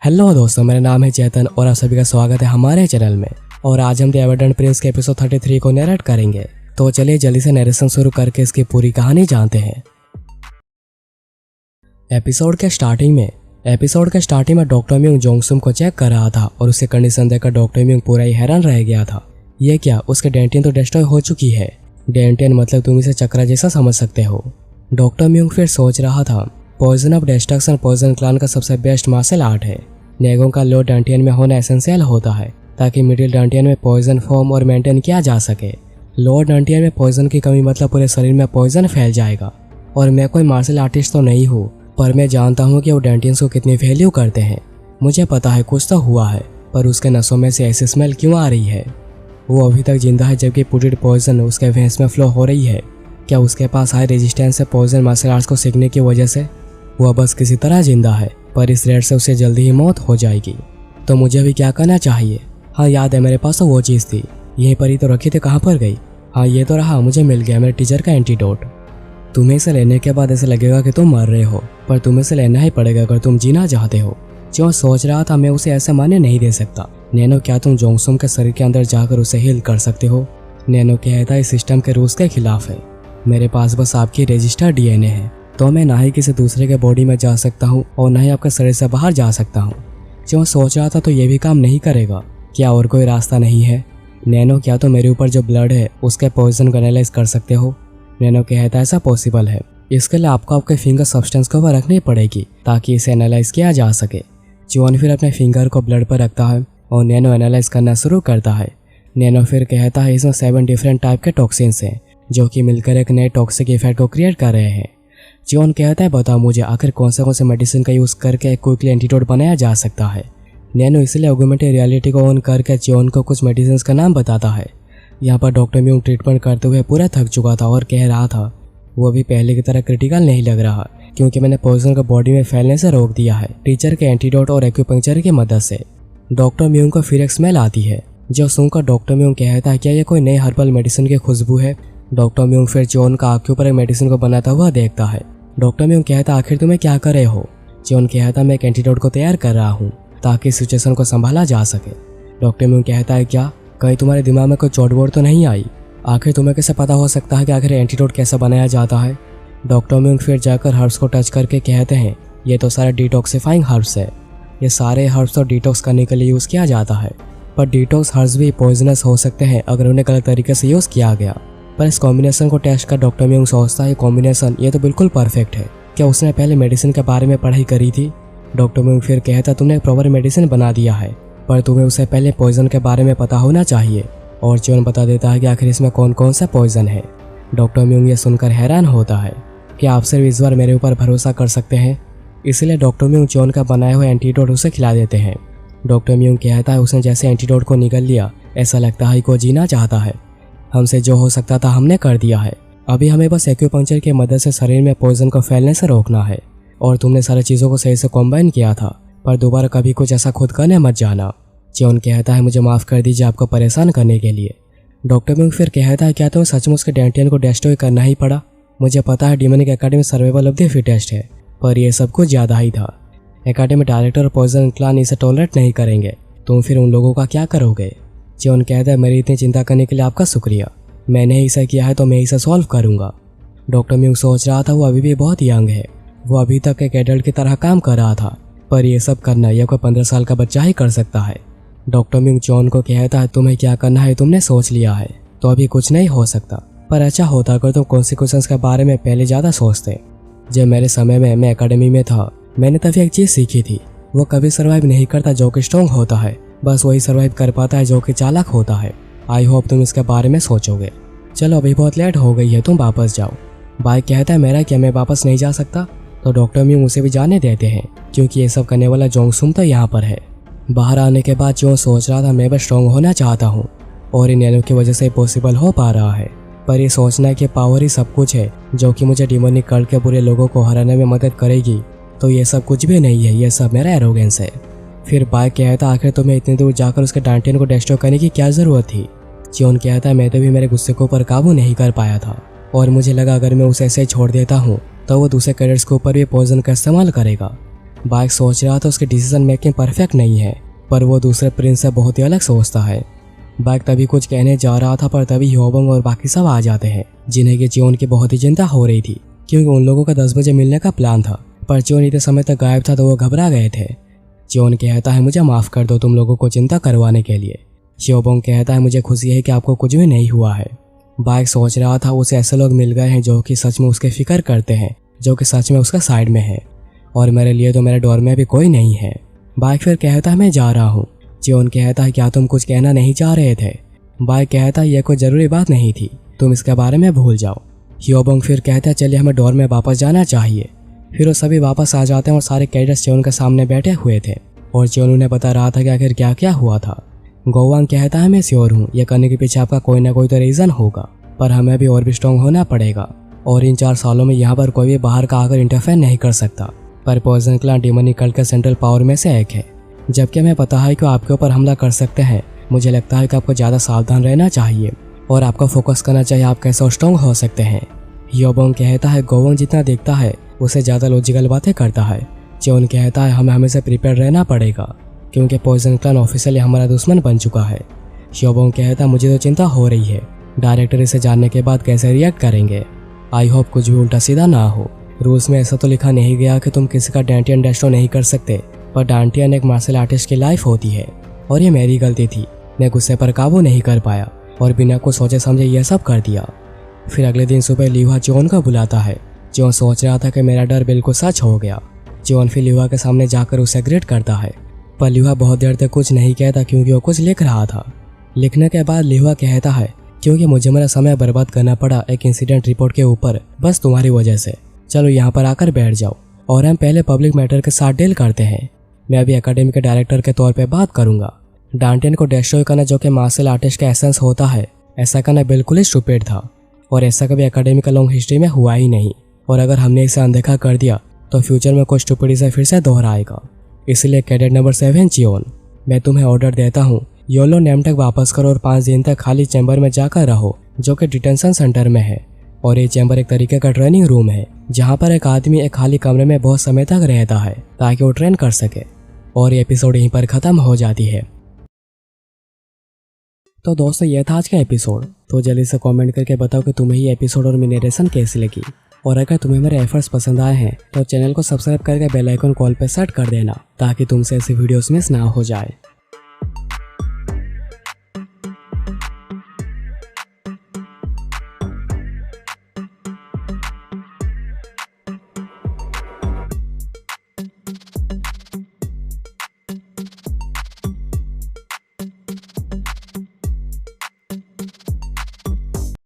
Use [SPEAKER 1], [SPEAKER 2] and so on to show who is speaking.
[SPEAKER 1] Hello दोस्तों, मेरा नाम है चेतन और आप सभी का स्वागत है हमारे चैनल में। और आज हम द एवर्डेंट प्रिंस के एपिसोड 33 को नरेट करेंगे। तो चलिए जल्दी से नरेशन शुरू करके इसकी पूरी कहानी जानते हैं। एपिसोड के स्टार्टिंग में डॉक्टर म्यूंग जोंगसुम को चेक कर रहा था और उसकी कंडीशन देखकर डॉक्टर म्यूंग पूरा ही हैरान रह गया था। ये क्या, उसके डेंटियन तो डिस्ट्रॉय हो चुकी है। डेंटियन मतलब तुम इसे चक्रा जैसा समझ सकते हो। डॉक्टर म्यूंग फिर सोच रहा था, poison of destruction poison clan का सबसे बेस्ट मार्शल आर्ट है। नेगों का लो डांटियन में होना एसेंशियल होता है ताकि मिडिल डांटियन में पॉइजन फॉर्म और मेंटेन किया जा सके। लो डांटियन में पॉइजन की कमी मतलब पूरे शरीर में पॉइजन फैल जाएगा। और मैं कोई मार्शल आर्टिस्ट तो नहीं हूँ, पर मैं जानता हूँ कि वो डांटियंस को कितनी वैल्यू करते हैं। मुझे पता है कुछ तो हुआ है, पर उसके नसों में से ऐसी स्मेल क्यों आ रही है? वो अभी तक जिंदा है जबकि पुटेड पॉइजन उसके वेंस में फ्लो हो रही है। क्या उसके पास हाई रेजिस्टेंस है पॉइजन मार्शल आर्ट्स को सीखने की वजह से? वह बस किसी तरह जिंदा है, पर इस रेट से उसे जल्दी ही मौत हो जाएगी। तो मुझे अभी क्या करना चाहिए? हाँ याद है, मेरे पास तो वो चीज़ थी, यहीं पर ही तो रखी थी, कहाँ पर गई? हाँ ये तो रहा, मुझे मिल गया, मेरे टीचर का एंटीडोट। तुम्हें इसे लेने के बाद ऐसे लगेगा कि तुम मर रहे हो, पर तुम्हें इसे लेना ही पड़ेगा अगर तुम जीना चाहते हो। जो सोच रहा था मैं उसे ऐसे मानने नहीं दे सकता। नैनो, क्या तुम जोंगसुम के शरीर के अंदर जाकर उसे हील कर सकते हो? नैनो कहता है इस सिस्टम के रूल्स के खिलाफ है। मेरे पास बस आपकी रजिस्टर्ड डीएनए है, तो मैं ना ही किसी दूसरे के बॉडी में जा सकता हूँ और ना ही आपके शरीर से बाहर जा सकता हूँ। जो सोच रहा था तो ये भी काम नहीं करेगा। क्या और कोई रास्ता नहीं है? नैनो, क्या तो मेरे ऊपर जो ब्लड है उसके पॉइजन को एनालाइज कर सकते हो? नैनो कहता है ऐसा पॉसिबल है। इसके लिए आपको आपके फिंगर सब्सटेंस को ऊपर रखनी पड़ेगी ताकि इसे एनालाइज किया जा सके। जॉन फिर अपने फिंगर को ब्लड पर रखता है और नैनो एनालाइज करना शुरू करता है। नैनो फिर कहता है इसमें 7 डिफरेंट टाइप के टॉक्सिन्स हैं जो कि मिलकर एक नए टॉक्सिक इफेक्ट को क्रिएट कर रहे हैं। जॉन कहता है बताओ मुझे आखिर कौन से मेडिसिन का यूज़ करके क्विकली एंटीडोट बनाया जा सकता है। नैनो इसलिए ऑगमेंटेड रियलिटी को ऑन करके जॉन को कुछ मेडिसिन का नाम बताता है। यहाँ पर डॉक्टर म्यूंग ट्रीटमेंट करते हुए पूरा थक चुका था और कह रहा था वो भी पहले की तरह क्रिटिकल नहीं लग रहा, क्योंकि मैंने पॉइजन को बॉडी में फैलने से रोक दिया है टीचर के एंटीडोट और एक्यूपंक्चर की मदद से। डॉक्टर म्यूंग को फिर एक स्मेल आती है जो सुनकर डॉक्टर म्यूंग कहता है क्या ये कोई नई हर्बल मेडिसिन की खुशबू है? डॉक्टर म्यूंग फिर जॉन का आँख के ऊपर एक मेडिसिन को बनाता हुआ देखता है। डॉक्टर म्यूंग कहता आखिर तुम्हें क्या कर रहे हो? जॉन कहता मैं एक एंटीडोट को तैयार कर रहा हूँ ताकि सिचुएशन को संभाला जा सके। डॉक्टर म्यूंग कहता है क्या कहीं तुम्हारे दिमाग में कोई चोटवोट तो नहीं आई? आखिर तुम्हें कैसे पता हो सकता है कि आखिर एंटीडोट कैसे बनाया जाता है? डॉक्टर म्यूंग फिर जाकर हर्ब्स को टच करके कहते हैं ये तो सारे डिटॉक्सिफाइंग हर्ब्स है। ये सारे हर्ब्स तो डिटॉक्स करने के लिए यूज़ किया जाता है, पर डिटॉक्स हर्ब्स भी पॉइजनस हो सकते हैं अगर उन्हें गलत तरीके से यूज़ किया गया। पर इस कॉम्बिनेशन को टेस्ट कर डॉक्टर म्यूंग सोचता है कॉम्बिनेशन ये तो बिल्कुल परफेक्ट है। क्या उसने पहले मेडिसिन के बारे में पढ़ाई करी थी? डॉक्टर म्यूंग फिर कहता तुमने एक प्रॉपर मेडिसिन बना दिया है, पर तुम्हें उससे पहले पॉइजन के बारे में पता होना चाहिए। और जॉन बता देता है कि आखिर इसमें कौन कौन सा पॉइजन है। डॉक्टर म्यूंग ये सुनकर हैरान होता है कि आप सिर्फ इस बार मेरे ऊपर भरोसा कर सकते हैं। इसलिए डॉक्टर म्यूंग जॉन का बनाए हुए एंटीडोट उसे खिला देते हैं। डॉक्टर म्यूंग कहता है उसने जैसे एंटीडोट को निगल लिया ऐसा लगता है कि वो जीना चाहता है। हमसे जो हो सकता था हमने कर दिया है, अभी हमें बस एक्यूपंक्चर की मदद से शरीर में पॉइजन को फैलने से रोकना है। और तुमने सारी चीज़ों को सही से कॉम्बाइन किया था, पर दोबारा कभी कुछ ऐसा खुद करने मत जाना। जॉन कहता है मुझे माफ़ कर दीजिए आपको परेशान करने के लिए। डॉक्टर म्यूंग फिर कहता है क्या तुम्हें सचमुच के डेंटियन को डिस्ट्रॉय करना ही पड़ा? मुझे पता है demonic academy survival of the fittest है, पर यह सब कुछ ज़्यादा ही था। एकेडमी डायरेक्टर और पॉइजन क्लान इसे टॉलरेट नहीं करेंगे, तुम फिर उन लोगों का क्या करोगे? जॉन कहता है मेरी इतनी चिंता करने के लिए आपका शुक्रिया, मैंने इसे किया है तो मैं इसे सॉल्व करूँगा। डॉक्टर म्यूंग सोच रहा था वो अभी भी बहुत यंग है, वो अभी तक एक एडल्ट की तरह काम कर रहा था, पर यह सब करना यह कोई 15 साल का बच्चा ही कर सकता है। डॉक्टर म्यूंग जॉन को कहता है तुम्हें क्या करना है तुमने सोच लिया है, तो अभी कुछ नहीं हो सकता, पर अच्छा होता अगर तुम कॉन्सिक्वेंसेस के बारे में पहले ज़्यादा सोचते। जब मेरे समय में मैं एकेडमी में था मैंने तभी एक चीज़ सीखी थी, वो कभी सर्वाइव नहीं करता जो कि स्ट्रॉन्ग होता है, बस वही सर्वाइव कर पाता है जो कि चालाक होता है। आई होप तुम इसके बारे में सोचोगे। चलो अभी बहुत लेट हो गई है, तुम वापस जाओ। बाय कहता है मेरा क्या, मैं वापस नहीं जा सकता? तो डॉक्टर म्यूंग उसे भी जाने देते हैं क्योंकि ये सब करने वाला जोंगसुम तो यहाँ पर है। बाहर आने के बाद जो सोच रहा था मैं बस स्ट्रॉन्ग होना चाहता हूँ और इन नैनो की वजह से पॉसिबल हो पा रहा है, पर ये सोचना कि पावर ही सब कुछ है जो कि मुझे डिमोनिक कल्ट के बुरे लोगों को हराने में मदद करेगी, तो ये सब कुछ भी नहीं है, ये सब मेरा एरोगेंस है। फिर बाय कहता आखिर तुम्हें इतनी दूर जाकर उसके डांटियन को डिस्ट्रॉय करने की क्या ज़रूरत थी? जॉन कहता है मैं तो भी मेरे गुस्से को ऊपर काबू नहीं कर पाया था और मुझे लगा अगर मैं उसे ऐसे छोड़ देता हूँ तो वो दूसरे कैडेट्स के ऊपर भी पॉइजन का इस्तेमाल करेगा। बाइक सोच रहा था उसकी डिसीजन मेकिंग परफेक्ट नहीं है, पर वो दूसरे प्रिंस से बहुत ही अलग सोचता है। बाइक तभी कुछ कहने जा रहा था, पर तभी ह्योबोंग और बाकी सब आ जाते हैं, जिन्हें कि जियोन की बहुत ही चिंता हो रही थी, क्योंकि उन लोगों का 10 बजे मिलने का प्लान था। पर जियोन इतने समय तक गायब था तो वो घबरा गए थे। जियोन कहता है मुझे माफ कर दो तुम लोगों को चिंता करवाने के लिए। ह्योबोंग कहता है मुझे खुशी है कि आपको कुछ भी नहीं हुआ है। बाइक सोच रहा था उसे ऐसे लोग मिल गए हैं जो कि सच में उसके फिक्र करते हैं, जो कि सच में उसका साइड में है, और मेरे लिए तो मेरे डोर में भी कोई नहीं है। बाइक फिर कहता है मैं जा रहा हूँ। जियोन कहता है क्या तुम कुछ कहना नहीं चाह रहे थे? बाइक कहता है यह कोई जरूरी बात नहीं थी, तुम इसके बारे में भूल जाओ। ह्योबोंग फिर कहता है चलिए हमें डोर में वापस जाना चाहिए। फिर वो सभी वापस आ जाते हैं और सारे कैडेट्स जियोन के सामने बैठे हुए थे और जियोन उन्हें बता रहा था कि आखिर क्या क्या हुआ था। गोवांग कहता है मैं श्योर हूँ ये करने के पीछे आपका कोई ना कोई तो रीजन होगा, पर हमें भी और भी स्ट्रॉन्ग होना पड़ेगा, और इन 4 सालों में यहाँ पर कोई भी बाहर का आकर इंटरफेयर नहीं कर सकता। पर पॉइजन क्लान डेमोनिक कल्ट के सेंट्रल पावर में से एक है, जबकि हमें पता है कि आपके ऊपर हमला कर सकते हैं। मुझे लगता है कि आपको ज़्यादा सावधान रहना चाहिए और आपको फोकस करना चाहिए आप कैसे स्ट्रॉन्ग हो सकते हैं। ह्योबोंग कहता है गोवांग जितना देखता है उसे ज़्यादा लॉजिकल बातें करता है। जियोन कहता है हमें हमेशा प्रिपेयर रहना पड़ेगा, क्योंकि पॉइजन क्लान ऑफिशियली हमारा दुश्मन बन चुका है। ह्योबोंग कहता है मुझे तो चिंता हो रही है, डायरेक्टर इसे जानने के बाद कैसे रिएक्ट करेंगे। आई होप कुछ भी उल्टा सीधा ना हो। रूल्स में ऐसा तो लिखा नहीं गया कि तुम किसी का डांटियन डेस्ट्रॉय नहीं कर सकते, पर डांटियन एक मार्शल आर्टिस्ट की लाइफ होती है और ये मेरी गलती थी। मैं गुस्से पर काबू नहीं कर पाया और बिना कुछ सोचे समझे यह सब कर दिया। फिर अगले दिन सुबह लिवा जियोन को बुलाता है। जियोन सोच रहा था कि मेरा डर बिल्कुल सच हो गया। जियोन फिर लिवा के सामने जाकर उसे ग्रेट करता है, पर लिवा बहुत देर तक कुछ नहीं कहता क्योंकि वो कुछ लिख रहा था। लिखने के बाद लिवा कहता है क्योंकि मुझे मेरा समय बर्बाद करना पड़ा एक इंसिडेंट रिपोर्ट के ऊपर बस तुम्हारी वजह से। चलो यहाँ पर आकर बैठ जाओ और हम पहले पब्लिक मैटर के साथ डील करते हैं। मैं अभी एकेडमी के डायरेक्टर के तौर पे बात करूंगा। डांटियन को डिस्ट्रॉय करना जो कि मार्शल आर्टिस्ट का एसेंस होता है, ऐसा करना बिल्कुल ही स्टूपिड था और ऐसा कभी एकेडमी का लॉन्ग हिस्ट्री में हुआ ही नहीं। और अगर हमने इसे अनदेखा कर दिया तो फ्यूचर में कुछ स्टूपिडिटी फिर से दोहराएगा। इसलिए कैडेट नंबर 7 जियोन, मैं तुम्हें ऑर्डर देता हूँ योलो नेम तक वापस करो और 5 दिन तक खाली चैम्बर में जाकर रहो जो कि डिटेंशन सेंटर में है। और ये चैम्बर एक तरीके का ट्रेनिंग रूम है जहाँ पर एक आदमी एक खाली कमरे में बहुत समय तक रहता है ताकि वो ट्रेन कर सके। और ये एपिसोड यहीं पर खत्म हो जाती है। तो दोस्तों ये था आज का एपिसोड। तो जल्दी से कमेंट करके बताओ कि तुम्हें ये एपिसोड और मेरी नरेशन कैसी लगी। और अगर तुम्हें मेरे एफर्ट्स पसंद आए हैं तो चैनल को सब्सक्राइब करके बेल आइकन कॉल पे सेट कर देना ताकि तुमसे ऐसी वीडियोस मिस ना हो जाए।